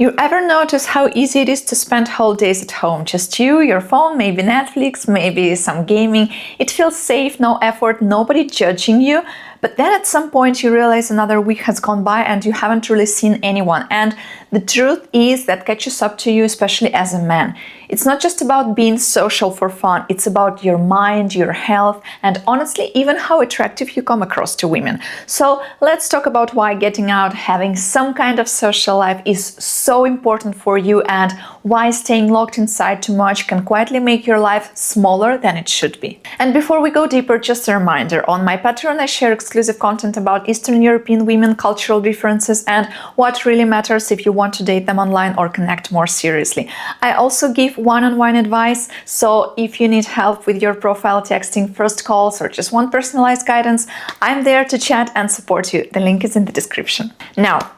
You ever notice how easy it is to spend whole days at home? Just you, your phone, maybe Netflix, maybe some gaming. It feels safe, no effort, nobody judging you. But then at some point you realize another week has gone by and you haven't really seen anyone. And the truth is that catches up to you, especially as a man. It's not just about being social for fun, it's about your mind, your health, and honestly, even how attractive you come across to women. So let's talk about why getting out, having some kind of social life is so important for you, and why staying locked inside too much can quietly make your life smaller than it should be. And before we go deeper, just a reminder, on my Patreon I share exclusive content about Eastern European women, cultural differences, and what really matters if you want to date them online or connect more seriously. I also give one-on-one advice, so if you need help with your profile, texting, first calls, or just want personalized guidance, I'm there to chat and support you. The link is in the description. Now,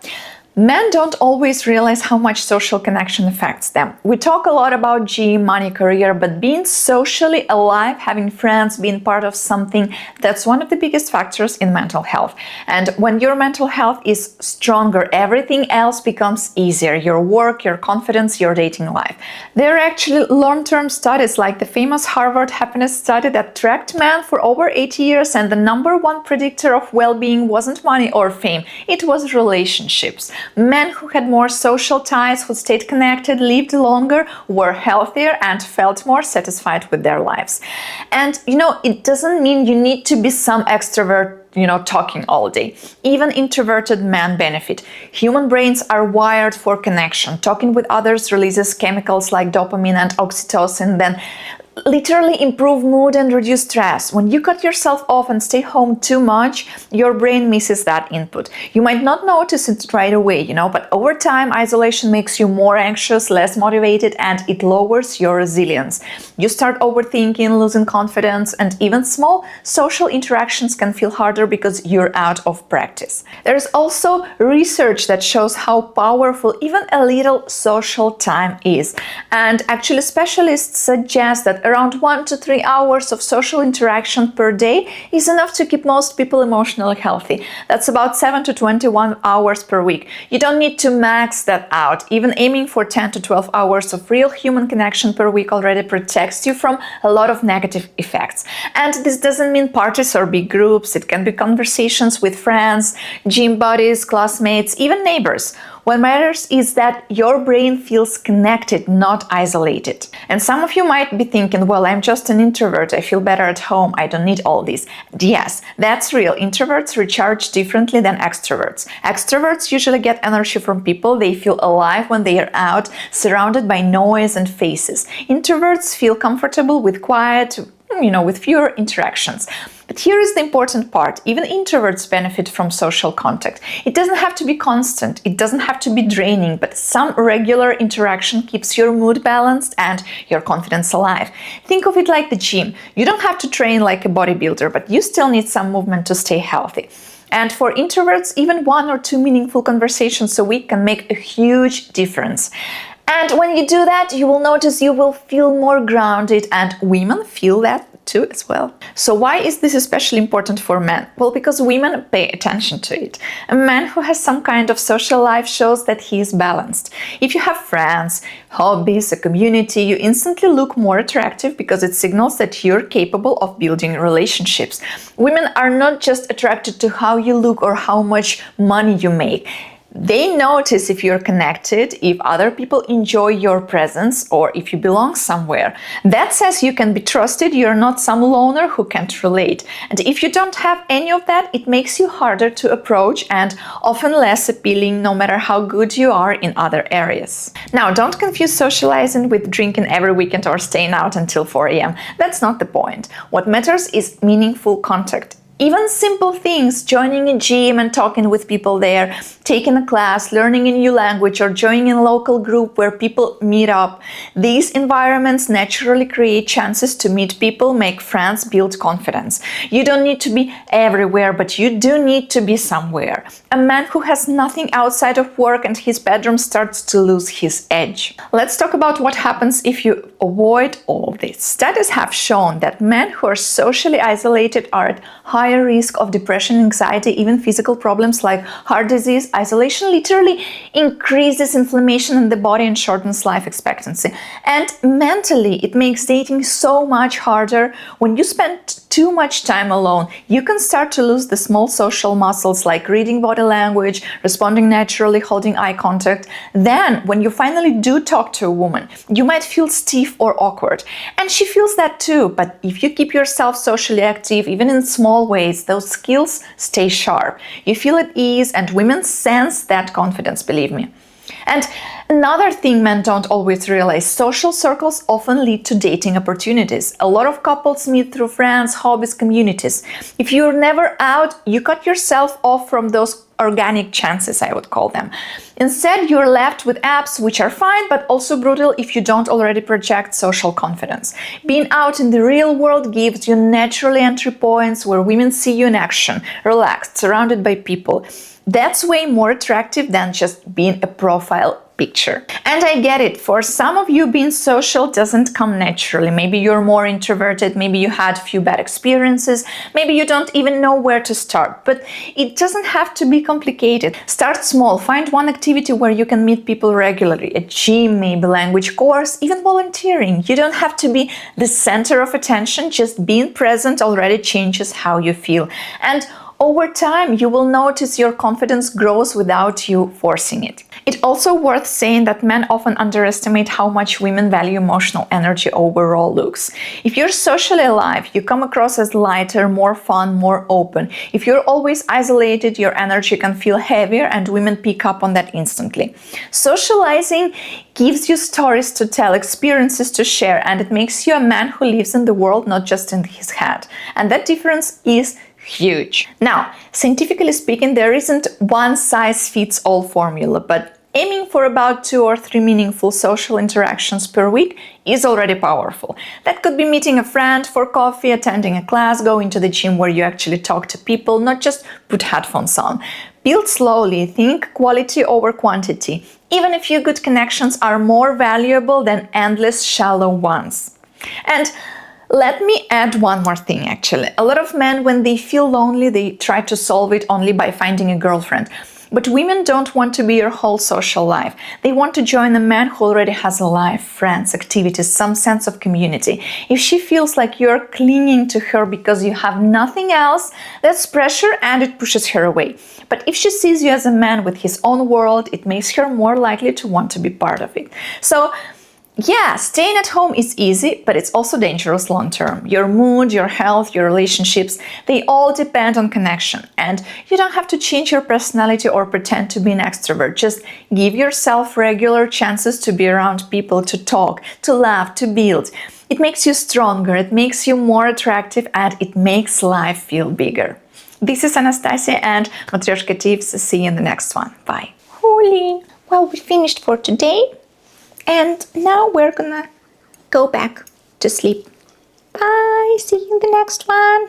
men don't always realize how much social connection affects them. We talk a lot about gym, money, career, but being socially alive, having friends, being part of something, that's one of the biggest factors in mental health. And when your mental health is stronger, everything else becomes easier. Your work, your confidence, your dating life. There are actually long-term studies like the famous Harvard happiness study that tracked men for over 80 years, and the number one predictor of well-being wasn't money or fame, it was relationships. Men who had more social ties, who stayed connected, lived longer, were healthier, and felt more satisfied with their lives. And it doesn't mean you need to be some extrovert, talking all day. Even introverted men benefit. Human brains are wired for connection. Talking with others releases chemicals like dopamine and oxytocin, then literally improve mood and reduce stress. When you cut yourself off and stay home too much, your brain misses that input. You might not notice it right away, but over time, isolation makes you more anxious, less motivated, and it lowers your resilience. You start overthinking, losing confidence, and even small social interactions can feel harder because you're out of practice. There's also research that shows how powerful even a little social time is. And actually, specialists suggest that around 1 to 3 hours of social interaction per day is enough to keep most people emotionally healthy. That's about 7 to 21 hours per week. You don't need to max that out. Even aiming for 10 to 12 hours of real human connection per week already protects you from a lot of negative effects. And this doesn't mean parties or big groups. It can be conversations with friends, gym buddies, classmates, even neighbors. What matters is that your brain feels connected, not isolated. And some of you might be thinking, well, I'm just an introvert, I feel better at home, I don't need all this. Yes, that's real. Introverts recharge differently than extroverts. Extroverts usually get energy from people, they feel alive when they are out, surrounded by noise and faces. Introverts feel comfortable with quiet, with fewer interactions. But here is the important part. Even introverts benefit from social contact. It doesn't have to be constant, it doesn't have to be draining, but some regular interaction keeps your mood balanced and your confidence alive. Think of it like the gym. You don't have to train like a bodybuilder, but you still need some movement to stay healthy. And for introverts, even 1 or 2 meaningful conversations a week can make a huge difference. And when you do that, you will notice you will feel more grounded, and women feel that too as well. So why is this especially important for men? Well, because women pay attention to it. A man who has some kind of social life shows that he is balanced. If you have friends, hobbies, a community, you instantly look more attractive because it signals that you're capable of building relationships. Women are not just attracted to how you look or how much money you make. They notice if you're connected, if other people enjoy your presence, or if you belong somewhere. That says you can be trusted, you're not some loner who can't relate. And if you don't have any of that, it makes you harder to approach and often less appealing, no matter how good you are in other areas. Now, don't confuse socializing with drinking every weekend or staying out until 4 a.m. That's not the point. What matters is meaningful contact. Even simple things, joining a gym and talking with people there, taking a class, learning a new language, or joining a local group where people meet up. These environments naturally create chances to meet people, make friends, build confidence. You don't need to be everywhere, but you do need to be somewhere. A man who has nothing outside of work and his bedroom starts to lose his edge. Let's talk about what happens if you avoid all of this. Studies have shown that men who are socially isolated are at higher higher risk of depression, anxiety, even physical problems like heart disease. Isolation literally increases inflammation in the body and shortens life expectancy. And mentally, it makes dating so much harder. When you spend too much time alone, you can start to lose the small social muscles like reading body language, responding naturally, holding eye contact. Then, when you finally do talk to a woman, you might feel stiff or awkward. And she feels that too, but if you keep yourself socially active, even in small ways, those skills stay sharp. You feel at ease, and women sense that confidence, believe me. And another thing men don't always realize, social circles often lead to dating opportunities. A lot of couples meet through friends, hobbies, communities. If you're never out, you cut yourself off from those organic chances, I would call them. Instead, you're left with apps, which are fine, but also brutal if you don't already project social confidence. Being out in the real world gives you naturally entry points where women see you in action, relaxed, surrounded by people. That's way more attractive than just being a profile picture. And I get it, for some of you being social doesn't come naturally. Maybe you're more introverted, maybe you had a few bad experiences, maybe you don't even know where to start. But it doesn't have to be complicated. Start small, find one activity where you can meet people regularly, a gym, maybe language course, even volunteering. You don't have to be the center of attention, just being present already changes how you feel. And over time, you will notice your confidence grows without you forcing it. It's also worth saying that men often underestimate how much women value emotional energy over raw looks. If you're socially alive, you come across as lighter, more fun, more open. If you're always isolated, your energy can feel heavier, and women pick up on that instantly. Socializing gives you stories to tell, experiences to share, and it makes you a man who lives in the world, not just in his head. And that difference is huge. Now, scientifically speaking, there isn't one size fits all formula, but aiming for about 2 or 3 meaningful social interactions per week is already powerful. That could be meeting a friend for coffee, attending a class, going to the gym where you actually talk to people, not just put headphones on. Build slowly, think quality over quantity. Even a few good connections are more valuable than endless shallow ones. And let me add one more thing, actually. A lot of men, when they feel lonely, they try to solve it only by finding a girlfriend. But women don't want to be your whole social life. They want to join a man who already has a life, friends, activities, some sense of community. If she feels like you're clinging to her because you have nothing else, that's pressure and it pushes her away. But if she sees you as a man with his own world, it makes her more likely to want to be part of it. So, yeah, staying at home is easy, but it's also dangerous long term. Your mood, your health, your relationships, they all depend on connection. And you don't have to change your personality or pretend to be an extrovert. Just give yourself regular chances to be around people, to talk, to laugh, to build. It makes you stronger, it makes you more attractive, and it makes life feel bigger. This is Anastasia and Matryoshka Tips. See you in the next one. Bye. Holy! Well, we finished for today. And now we're gonna go back to sleep. Bye, see you in the next one.